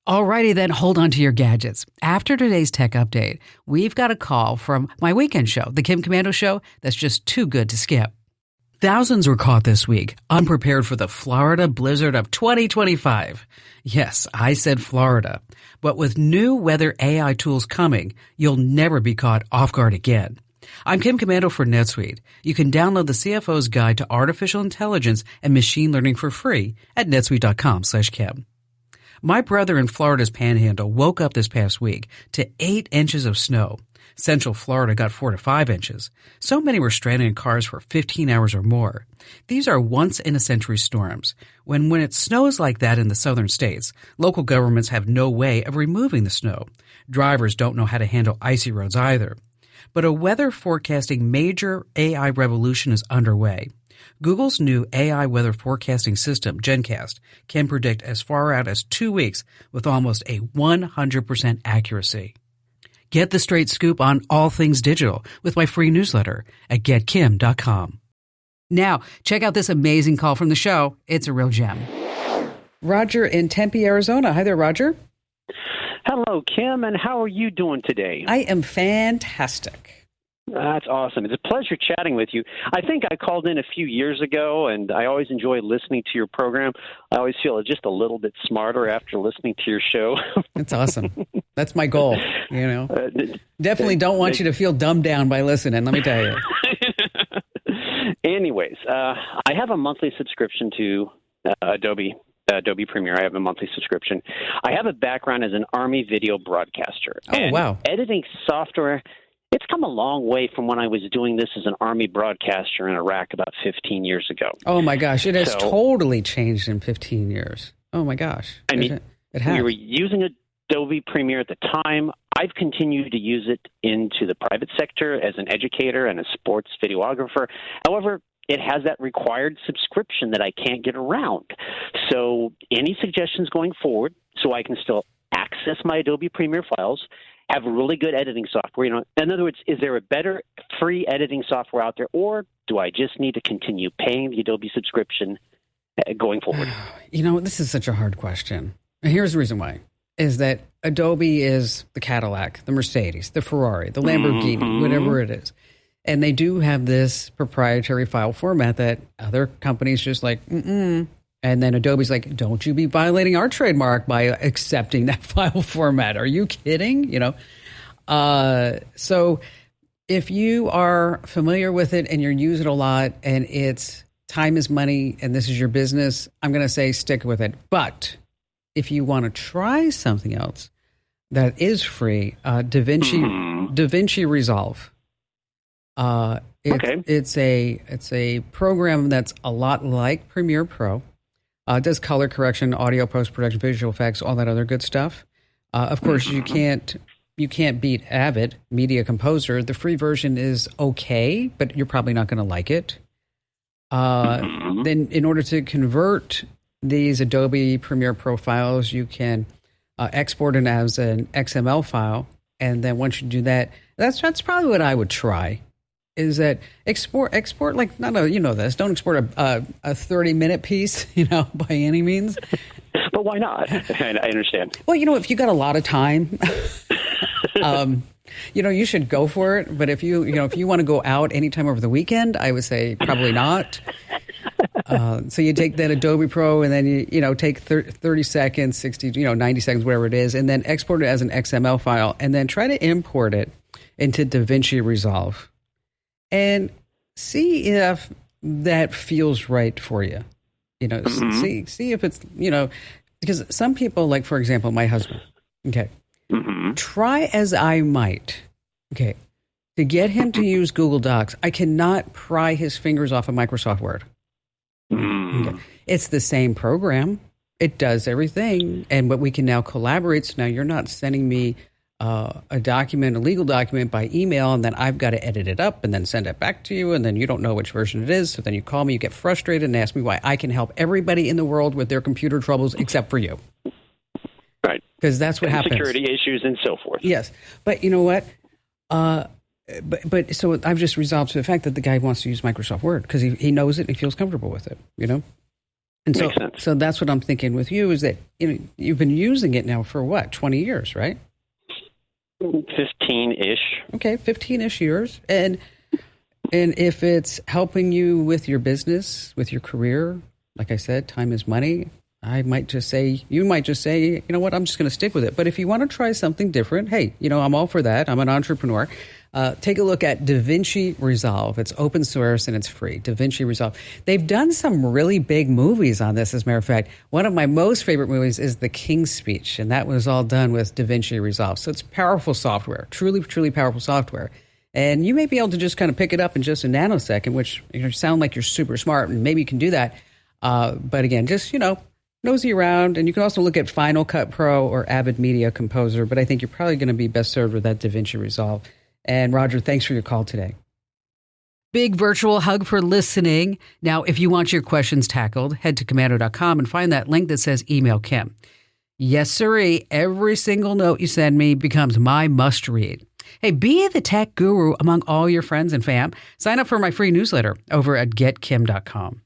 Alrighty then, hold on to your gadgets. After today's tech update, we've got a call from my weekend show, The Kim Komando Show, that's just too good to skip. Thousands were caught this week, unprepared for the Florida blizzard of 2025. Yes, I said Florida. But with new weather AI tools coming, you'll never be caught off guard again. I'm Kim Komando for NetSuite. You can download the CFO's Guide to Artificial Intelligence and Machine Learning for free at netsuite.com/Kim. My brother in Florida's Panhandle woke up this past week to 8 inches of snow. Central Florida got 4 to 5 inches. So many were stranded in cars for 15 hours or more. These are once-in-a-century storms. When it snows like that in the southern states, local governments have no way of removing the snow. Drivers don't know how to handle icy roads either. But a weather forecasting major AI revolution is underway. Google's new AI weather forecasting system, GenCast, can predict as far out as 2 weeks with almost a 100% accuracy. Get the straight scoop on all things digital with my free newsletter at getkim.com. Now, check out this amazing call from the show. It's a real gem. Roger in Tempe, Arizona. Hi there, Roger. Hello, Kim, and how are you doing today? I am fantastic. That's awesome. It's a pleasure chatting with you. I think I called in a few years ago, and I always enjoy listening to your program. I always feel just a little bit smarter after listening to your show. That's awesome. That's my goal, you know. Definitely don't want you to feel dumbed down by listening, let me tell you. Anyways, I have a monthly subscription to Adobe Premiere. I have a monthly subscription. I have a background as an Army video broadcaster. Oh, wow. Editing software, it's come a long way from when I was doing this as an Army broadcaster in Iraq about 15 years ago. Oh, my gosh. It has totally changed in 15 years. Oh, my gosh. I mean, it has. We were using Adobe Premiere at the time. I've continued to use it into the private sector as an educator and a sports videographer. However, it has that required subscription that I can't get around. So any suggestions going forward so I can still access my Adobe Premiere files, have really good editing software? You know, in other words, is there a better free editing software out there, or do I just need to continue paying the Adobe subscription going forward? You know, this is such a hard question. And here's the reason why, is that Adobe is the Cadillac, the Mercedes, the Ferrari, the Lamborghini, whatever it is. And they do have this proprietary file format that other companies just like, And then Adobe's like, don't you be violating our trademark by accepting that file format. Are you kidding? You know? So if you are familiar with it and you're using it a lot and it's time is money and this is your business, I'm going to say stick with it. But if you want to try something else that is free, DaVinci Resolve. It's a program that's a lot like Premiere Pro. It does color correction, audio post-production, visual effects, all that other good stuff. Of course, you can't beat Avid, Media Composer. The free version is okay, but you're probably not going to like it. Then in order to convert these Adobe Premiere Pro files, you can export it as an XML file. And then once you do that, that's probably what I would try. Is that export like, no, you know this. Don't export a 30-minute piece, you know, by any means. But why not? I understand. Well, you know, if you got a lot of time, you know, you should go for it. But if you want to go out anytime over the weekend, I would say probably not. So you take that Adobe Pro and then you take 30 seconds, 60, 90 seconds, whatever it is, and then export it as an XML file, and then try to import it into DaVinci Resolve. And see if that feels right for you. See if it's, because some people, like, for example, my husband, try as I might, to get him to use Google Docs, I cannot pry his fingers off of Microsoft Word. It's the same program. It does everything. But we can now collaborate. So now you're not sending me a legal document by email, and then I've got to edit it up and then send it back to you, and then you don't know which version it is. So then you call me, you get frustrated and ask me why I can help everybody in the world with their computer troubles except for you. Right. Because that's what happens. Security issues and so forth. Yes. But you know what? But so I've just resolved to the fact that the guy wants to use Microsoft Word because he knows it and he feels comfortable with it, And Makes sense. So that's what I'm thinking with you is that you've been using it now for what, 20 years, right? 15-ish. Okay, 15-ish years. And if it's helping you with your business, with your career, like I said, time is money. You might just say, you know what, I'm just going to stick with it. But if you want to try something different, hey, I'm all for that. I'm an entrepreneur. Take a look at DaVinci Resolve. It's open source and it's free. DaVinci Resolve. They've done some really big movies on this, as a matter of fact. One of my most favorite movies is The King's Speech, and that was all done with DaVinci Resolve. So it's powerful software, truly, truly powerful software. And you may be able to just kind of pick it up in just a nanosecond, which sound like you're super smart, and maybe you can do that. But again, just, nosy around. And you can also look at Final Cut Pro or Avid Media Composer, but I think you're probably going to be best served with that DaVinci Resolve. And Roger, thanks for your call today. Big virtual hug for listening. Now, if you want your questions tackled, head to komando.com and find that link that says Email Kim. Yes, sirree. Every single note you send me becomes my must read. Hey, be the tech guru among all your friends and fam. Sign up for my free newsletter over at getkim.com.